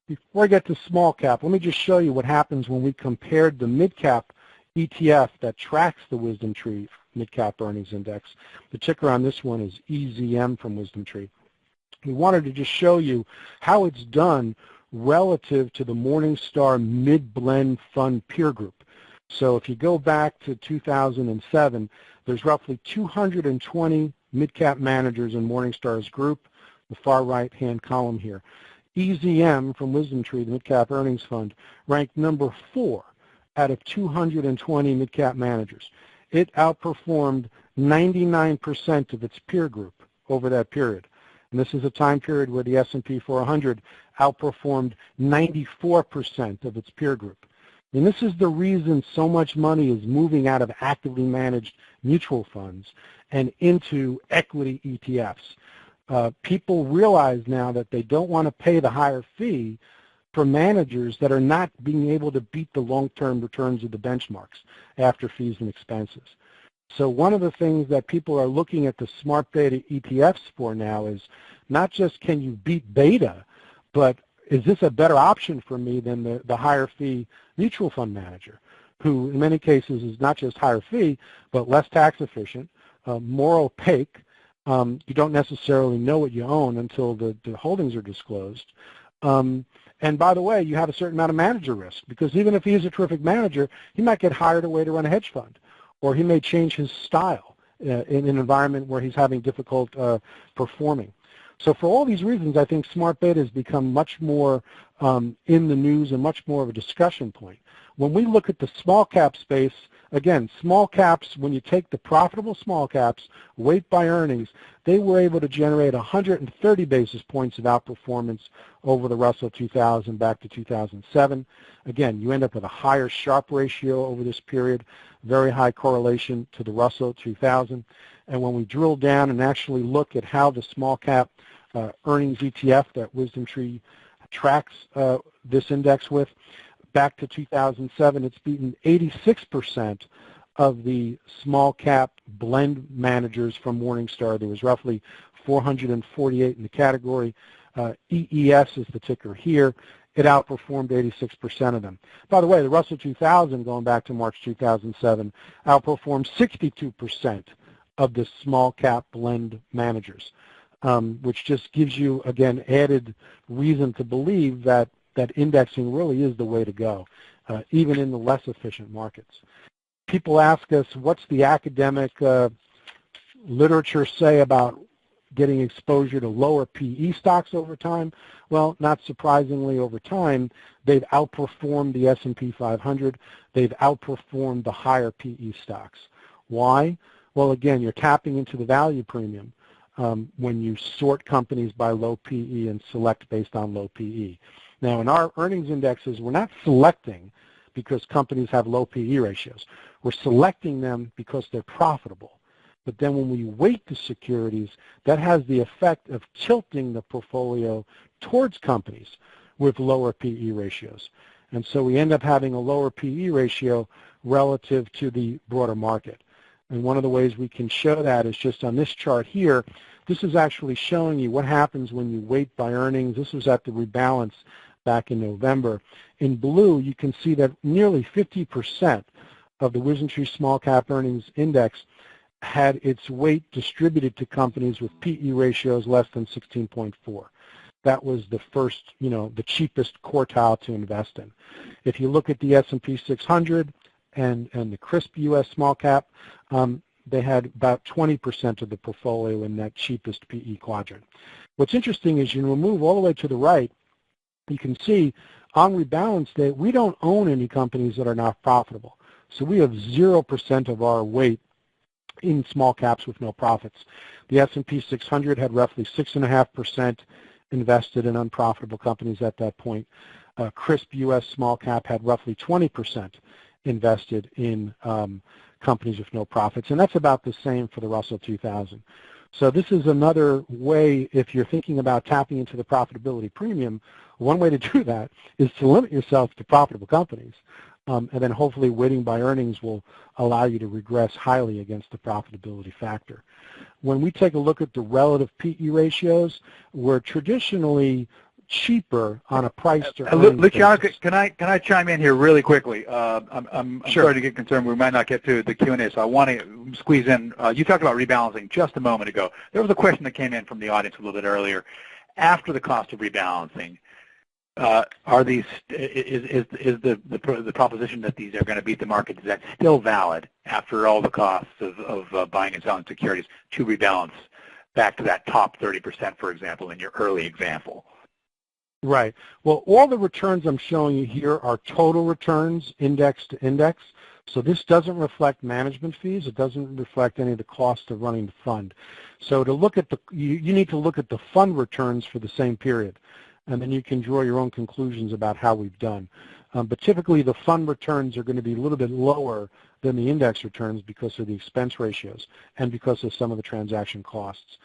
before I get to small cap, let me just show you what happens when we compared the mid-cap ETF that tracks the WisdomTree Mid-Cap Earnings Index. The ticker on this one is EZM from WisdomTree. We wanted to just show you how it's done relative to the Morningstar Mid-Blend Fund peer group. So if you go back to 2007, there's roughly 220 mid-cap managers in Morningstar's group, the far right-hand column here. EZM from WisdomTree, the Mid-Cap Earnings Fund, ranked number 4 out of 220 mid-cap managers. It outperformed 99% of its peer group over that period. And this is a time period where the S&P 400 outperformed 94% of its peer group. And this is the reason so much money is moving out of actively managed mutual funds and into equity ETFs. People realize now that they don't want to pay the higher fee for managers that are not being able to beat the long-term returns of the benchmarks after fees and expenses. So one of the things that people are looking at the smart beta ETFs for now is not just can you beat beta, but is this a better option for me than the higher fee mutual fund manager, who in many cases is not just higher fee, but less tax efficient, more opaque. You don't necessarily know what you own until the holdings are disclosed. And by the way, you have a certain amount of manager risk, because even if he is a terrific manager, he might get hired away to run a hedge fund, or he may change his style in an environment where he's having difficult performing. So for all these reasons, I think smart beta has become much more in the news and much more of a discussion point. When we look at the small cap space, again, small caps, when you take the profitable small caps, weight by earnings, they were able to generate 130 basis points of outperformance over the Russell 2000 back to 2007. Again, you end up with a higher Sharpe ratio over this period, very high correlation to the Russell 2000. And when we drill down and actually look at how the small cap earnings ETF that WisdomTree tracks this index with, back to 2007, it's beaten 86% of the small cap blend managers from Morningstar. There was roughly 448 in the category. EES is the ticker here. It outperformed 86% of them. By the way, the Russell 2000, going back to March 2007, outperformed 62% of the small cap blend managers, which just gives you, again, added reason to believe that indexing really is the way to go, even in the less efficient markets. People ask us, what's the academic literature say about getting exposure to lower PE stocks over time? Well, not surprisingly, over time, they've outperformed the S&P 500. They've outperformed the higher PE stocks. Why? Well, again, you're tapping into the value premium when you sort companies by low PE and select based on low PE. Now, in our earnings indexes, we're not selecting because companies have low PE ratios. We're selecting them because they're profitable. But then when we weight the securities, that has the effect of tilting the portfolio towards companies with lower PE ratios. And so we end up having a lower PE ratio relative to the broader market. And one of the ways we can show that is just on this chart here. This is actually showing you what happens when you weight by earnings. This was at the rebalance back in November. In blue, you can see that nearly 50% of the WisdomTree Small Cap Earnings Index had its weight distributed to companies with PE ratios less than 16.4. That was the first, the cheapest quartile to invest in. If you look at the S&P 600 and the CRSP US Small Cap, they had about 20% of the portfolio in that cheapest PE quadrant. What's interesting is you move all the way to the right, you can see on rebalance day, we don't own any companies that are not profitable. So we have 0% of our weight in small caps with no profits. The S&P 600 had roughly 6.5% invested in unprofitable companies at that point. CRSP US Small Cap had roughly 20% invested in companies with no profits, and that's about the same for the Russell 2000. So this is another way, if you're thinking about tapping into the profitability premium, one way to do that is to limit yourself to profitable companies, and then hopefully weighting by earnings will allow you to regress highly against the profitability factor. When we take a look at the relative PE ratios, we're traditionally cheaper on a price to earnings Luciano, basis. can I chime in here really quickly? I'm Sure. starting to get concerned we might not get to the Q&A, so I want to squeeze in. You talked about rebalancing just a moment ago. There was a question that came in from the audience a little bit earlier. After the cost of rebalancing, is the proposition that these are going to beat the market, is that still valid after all the costs of buying and selling securities to rebalance back to that top 30%, for example, in your early example? Right. Well, all the returns I'm showing you here are total returns, index to index. So this doesn't reflect management fees. It doesn't reflect any of the cost of running the fund. So to look at you need to look at the fund returns for the same period, and then you can draw your own conclusions about how we've done. But typically the fund returns are going to be a little bit lower than the index returns because of the expense ratios and because of some of the transaction costs.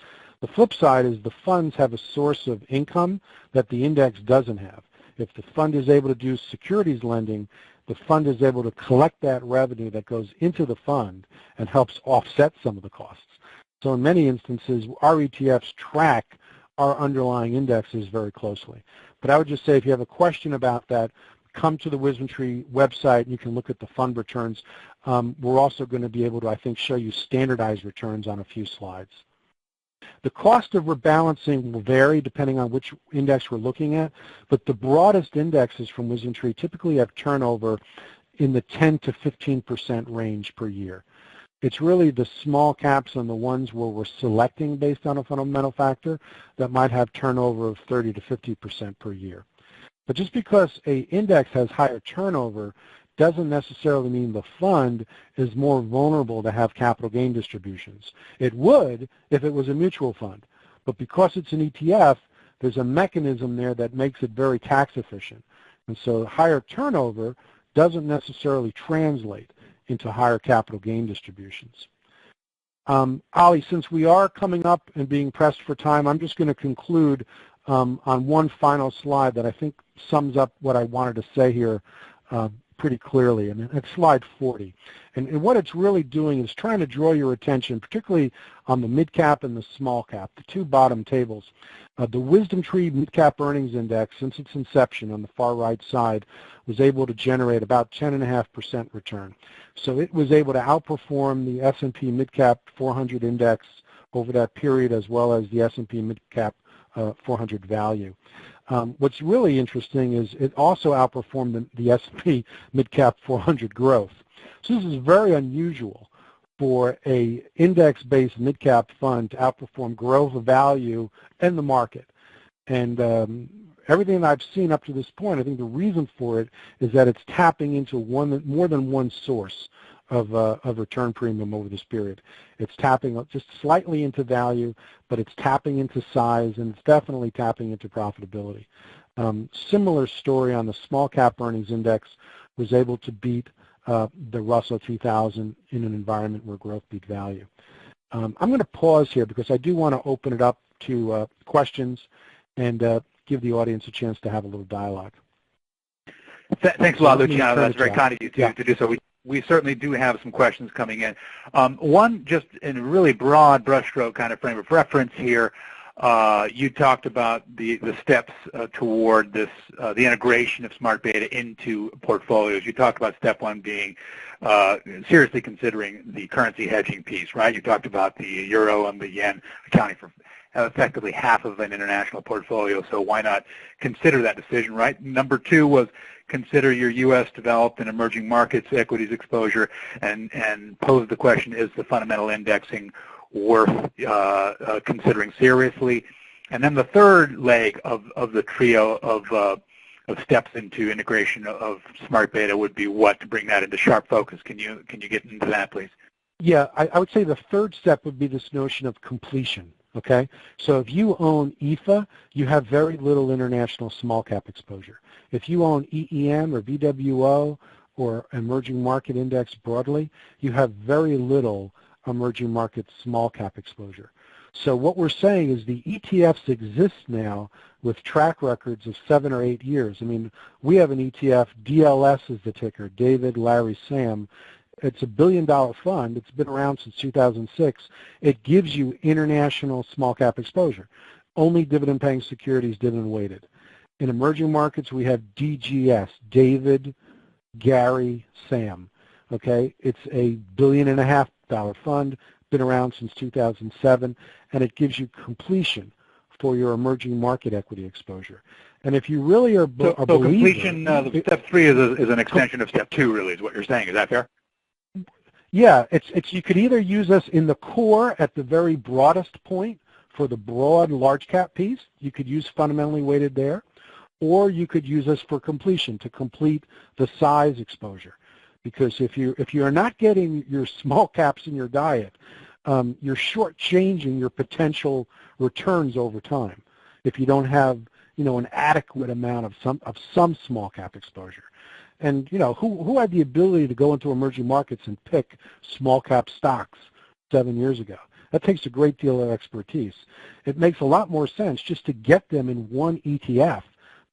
The flip side is the funds have a source of income that the index doesn't have. If the fund is able to do securities lending, the fund is able to collect that revenue that goes into the fund and helps offset some of the costs. So in many instances, our ETFs track our underlying indexes very closely. But I would just say if you have a question about that, come to the WisdomTree website and you can look at the fund returns. We're also going to be able to, I think, show you standardized returns on a few slides. The cost of rebalancing will vary depending on which index we're looking at, but the broadest indexes from WisdomTree typically have turnover in the 10 to 15% range per year. It's really the small caps and the ones where we're selecting based on a fundamental factor that might have turnover of 30 to 50% per year. But just because an index has higher turnover doesn't necessarily mean the fund is more vulnerable to have capital gain distributions. It would if it was a mutual fund, but because it's an ETF, there's a mechanism there that makes it very tax efficient. And so higher turnover doesn't necessarily translate into higher capital gain distributions. Ali, since we are coming up and being pressed for time, I'm just going to conclude on one final slide that I think sums up what I wanted to say here pretty clearly, and it's slide 40. And what it's really doing is trying to draw your attention, particularly on the mid-cap and the small-cap, the two bottom tables. The WisdomTree Mid-Cap Earnings Index, since its inception on the far right side, was able to generate about 10.5% return. So it was able to outperform the S&P Mid-Cap 400 Index over that period, as well as the S&P Mid-Cap 400 Value. What's really interesting is it also outperformed the S&P Mid-Cap 400 Growth. So this is very unusual for a index-based mid-cap fund to outperform growth, value, and the market. And everything I've seen up to this point, I think the reason for it is that it's tapping into more than one source of return premium over this period. It's tapping just slightly into value, but it's tapping into size, and it's definitely tapping into profitability. Similar story on the small cap earnings index, was able to beat the Russell 2000 in an environment where growth beat value. I'm going to pause here because I do want to open it up to questions and give the audience a chance to have a little dialogue. Thanks a lot, Luciano. That's very kind of you to do so. We certainly do have some questions coming in. One, just in a really broad brushstroke kind of frame of reference here, you talked about the steps toward this, the integration of smart beta into portfolios. You talked about step one being seriously considering the currency hedging piece, right? You talked about the euro and the yen accounting for effectively half of an international portfolio, so why not consider that decision, right? Number two was consider your U.S. developed and emerging markets equities exposure and pose the question, is the fundamental indexing worth considering seriously? And then the third leg of the trio of steps into integration of smart beta would be what to bring that into sharp focus. Can you get into that, please? Yeah, I would say the third step would be this notion of completion. Okay, so if you own EFA, you have very little international small cap exposure. If you own EEM or VWO or emerging market index broadly, you have very little emerging market small cap exposure. So what we're saying is the ETFs exist now with track records of 7 or 8 years. I mean, we have an ETF, DLS is the ticker, David, Larry, Sam. It's a $1 billion fund. It's been around since 2006. It gives you international small cap exposure. Only dividend paying securities, dividend weighted. In emerging markets, we have DGS, David, Gary, Sam. Okay, it's a $1.5 billion fund, been around since 2007, and it gives you completion for your emerging market equity exposure. And if you really are so completion, step three is an extension of step two, really, is what you're saying. Is that fair? Yeah, it's you could either use us in the core at the very broadest point for the broad large cap piece. You could use fundamentally weighted there, or you could use us for completion to complete the size exposure. Because if you are not getting your small caps in your diet, you're shortchanging your potential returns over time. If you don't have an adequate amount of some small cap exposure. And, who had the ability to go into emerging markets and pick small cap stocks 7 years ago? That takes a great deal of expertise. It makes a lot more sense just to get them in one ETF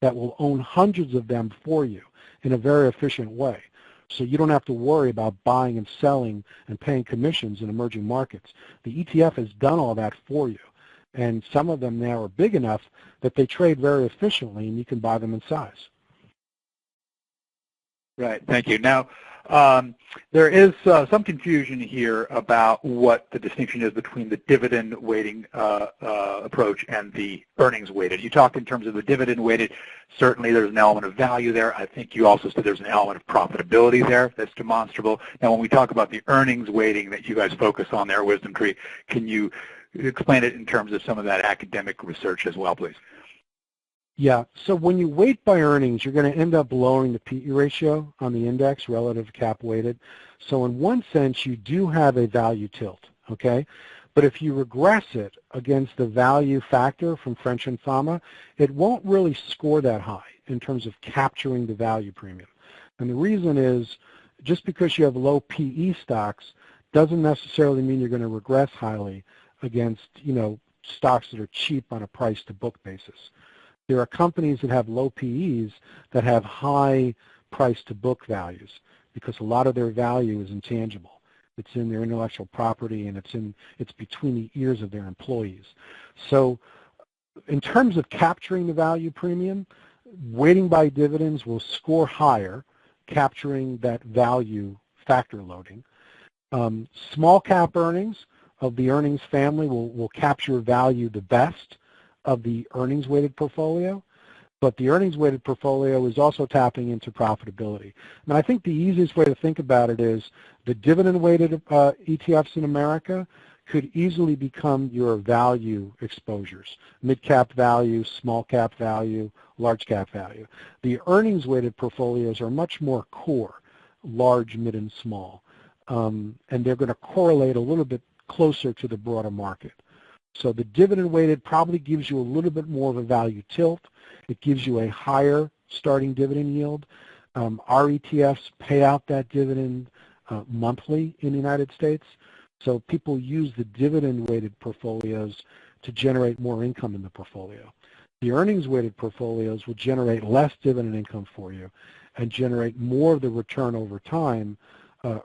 that will own hundreds of them for you in a very efficient way. So you don't have to worry about buying and selling and paying commissions in emerging markets. The ETF has done all that for you. And some of them now are big enough that they trade very efficiently, and you can buy them in size. Right. Thank you. Now, there is some confusion here about what the distinction is between the dividend weighting approach and the earnings weighted. You talked in terms of the dividend weighted. Certainly there's an element of value there. I think you also said there's an element of profitability there that's demonstrable. Now, when we talk about the earnings weighting that you guys focus on there, Wisdom Tree, can you explain it in terms of some of that academic research as well, please? Yeah, so when you weight by earnings, you're going to end up lowering the PE ratio on the index relative to cap weighted. So in one sense, you do have a value tilt, okay? But if you regress it against the value factor from French and Fama, it won't really score that high in terms of capturing the value premium. And the reason is just because you have low PE stocks doesn't necessarily mean you're going to regress highly against, stocks that are cheap on a price to book basis. There are companies that have low PEs that have high price to book values because a lot of their value is intangible. It's in their intellectual property, and it's between the ears of their employees. So in terms of capturing the value premium, weighting by dividends will score higher, capturing that value factor loading. Small cap earnings of the earnings family will capture value the best of the earnings weighted portfolio, but the earnings weighted portfolio is also tapping into profitability. And I think the easiest way to think about it is the dividend weighted ETFs in America could easily become your value exposures, mid-cap value, small cap value, large cap value. The earnings weighted portfolios are much more core, large, mid, and small, and they're going to correlate a little bit closer to the broader market. So the dividend weighted probably gives you a little bit more of a value tilt. It gives you a higher starting dividend yield. Our ETFs pay out that dividend monthly in the United States. So people use the dividend weighted portfolios to generate more income in the portfolio. The earnings weighted portfolios will generate less dividend income for you and generate more of the return over time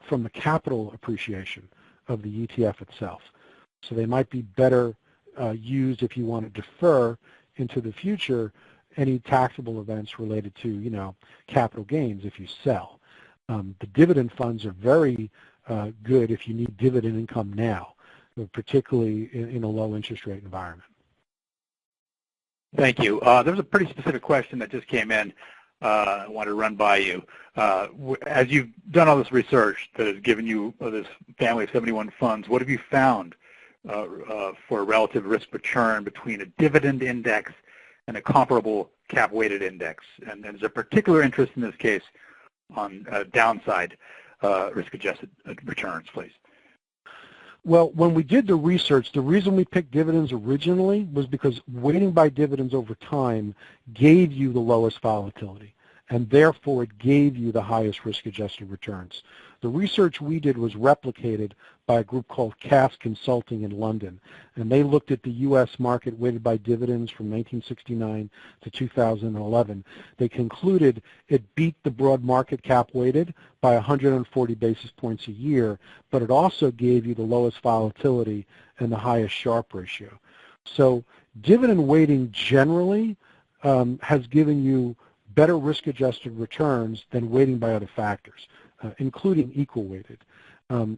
from the capital appreciation of the ETF itself. So they might be better used if you want to defer into the future any taxable events related to, capital gains if you sell. The dividend funds are very good if you need dividend income now, particularly in a low interest rate environment. Thank you. There's a pretty specific question that just came in. I want to run by you. As you've done all this research that has given you this family of 71 funds, what have you found for a relative risk return between a dividend index and a comparable cap-weighted index? And there's a particular interest in this case on downside risk-adjusted returns, please. Well, when we did the research, the reason we picked dividends originally was because weighting by dividends over time gave you the lowest volatility, and therefore it gave you the highest risk-adjusted returns. The research we did was replicated by a group called Cass Consulting in London, and they looked at the U.S. market weighted by dividends from 1969 to 2011. They concluded it beat the broad market cap weighted by 140 basis points a year, but it also gave you the lowest volatility and the highest Sharpe ratio. So dividend weighting generally has given you better risk-adjusted returns than weighting by other factors, including equal weighted,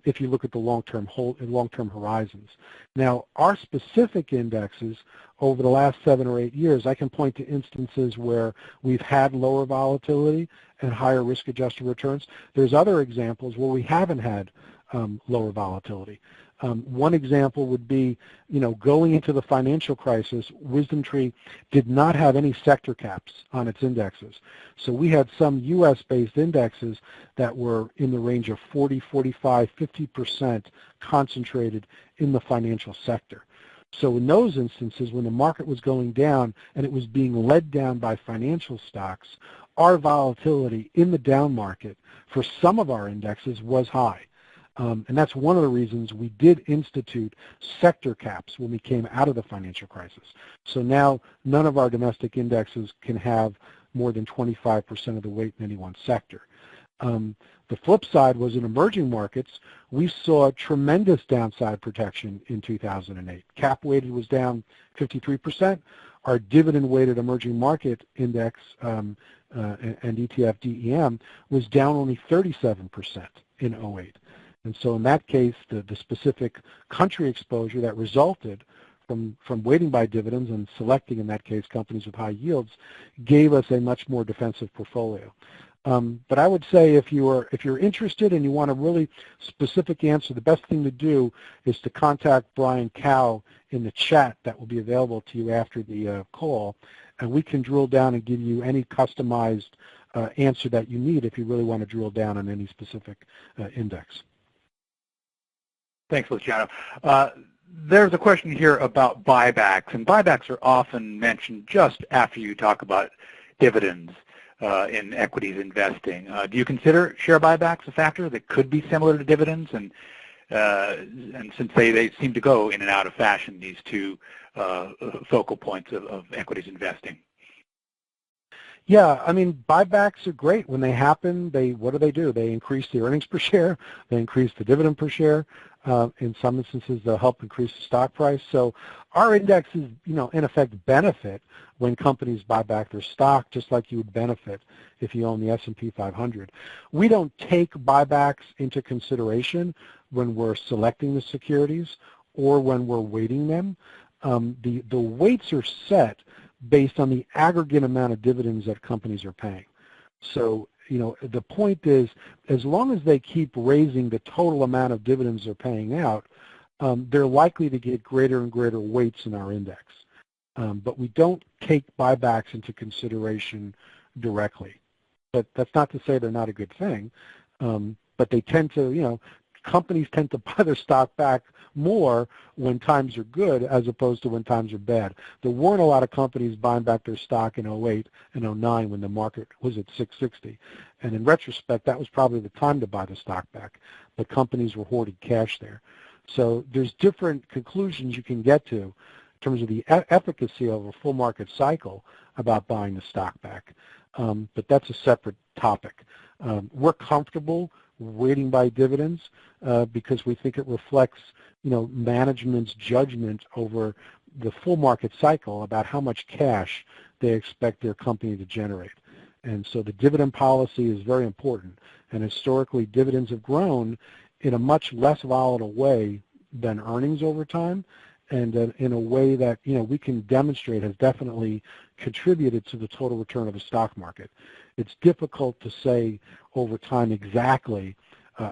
if you look at the long-term horizons. Now, our specific indexes over the last 7 or 8 years, I can point to instances where we've had lower volatility and higher risk-adjusted returns. There's other examples where we haven't had lower volatility. One example would be, going into the financial crisis, WisdomTree did not have any sector caps on its indexes. So we had some U.S.-based indexes that were in the range of 40, 45, 50% concentrated in the financial sector. So in those instances, when the market was going down and it was being led down by financial stocks, our volatility in the down market for some of our indexes was high. And that's one of the reasons we did institute sector caps when we came out of the financial crisis. So now none of our domestic indexes can have more than 25% of the weight in any one sector. The flip side was in emerging markets, we saw tremendous downside protection in 2008. Cap weighted was down 53%. Our dividend weighted emerging market index and ETF DEM was down only 37% in 08. And so in that case, the specific country exposure that resulted from weighting by dividends and selecting, in that case, companies with high yields, gave us a much more defensive portfolio. But I would say if you're interested and you want a really specific answer, the best thing to do is to contact Brian Cow in the chat that will be available to you after the call, and we can drill down and give you any customized answer that you need if you really want to drill down on any specific index. Thanks, Luciano. There's a question here about buybacks, and buybacks are often mentioned just after you talk about dividends in equities investing. Do you consider share buybacks a factor that could be similar to dividends? And since they seem to go in and out of fashion, these two focal points of equities investing. Yeah, I mean, buybacks are great. When they happen, what do? They increase the earnings per share. They increase the dividend per share. In some instances, they'll help increase the stock price. So our indexes, in effect, benefit when companies buy back their stock, just like you would benefit if you own the S&P 500. We don't take buybacks into consideration when we're selecting the securities or when we're weighting them. The weights are set based on the aggregate amount of dividends that companies are paying. So, the point is, as long as they keep raising the total amount of dividends they're paying out, they're likely to get greater and greater weights in our index. But we don't take buybacks into consideration directly. But that's not to say they're not a good thing. But they tend to, companies tend to buy their stock back more when times are good as opposed to when times are bad. There weren't a lot of companies buying back their stock in 08 and 09 when the market was at 660. And in retrospect, that was probably the time to buy the stock back. But companies were hoarding cash there. So there's different conclusions you can get to in terms of the efficacy of a full market cycle about buying the stock back. But that's a separate topic. We're comfortable weighting by dividends because we think it reflects, management's judgment over the full market cycle about how much cash they expect their company to generate. And so the dividend policy is very important. And historically, dividends have grown in a much less volatile way than earnings over time, and in a way that, we can demonstrate has definitely contributed to the total return of the stock market. It's difficult to say over time exactly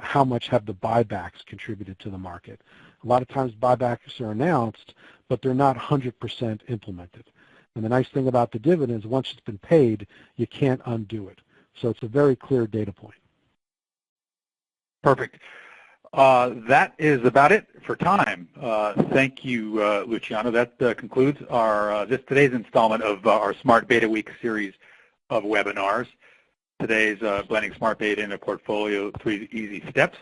how much have the buybacks contributed to the market. A lot of times buybacks are announced, but they're not 100% implemented. And the nice thing about the dividends, once it's been paid, you can't undo it. So it's a very clear data point. Perfect. That is about it for time. Thank you, Luciano. That concludes today's installment of our Smart Beta Week series of webinars. Today's Blending Smart Beta in a Portfolio, 3 Easy Steps.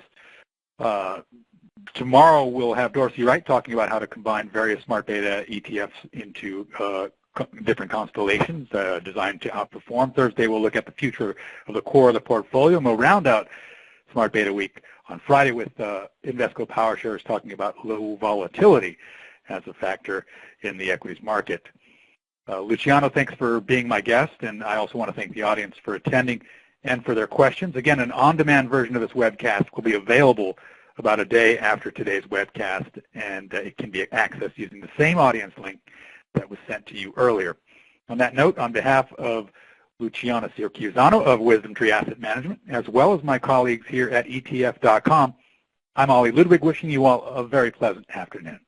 Tomorrow we'll have Dorsey Wright talking about how to combine various Smart Beta ETFs into different constellations designed to outperform. Thursday we'll look at the future of the core of the portfolio, and we'll round out Smart Beta Week on Friday with Invesco PowerShares talking about low volatility as a factor in the equities market. Luciano, thanks for being my guest, and I also want to thank the audience for attending and for their questions. Again, an on-demand version of this webcast will be available about a day after today's webcast, and it can be accessed using the same audience link that was sent to you earlier. On that note, on behalf of Luciano Siracusano of WisdomTree Asset Management, as well as my colleagues here at ETF.com, I'm Ollie Ludwig, wishing you all a very pleasant afternoon.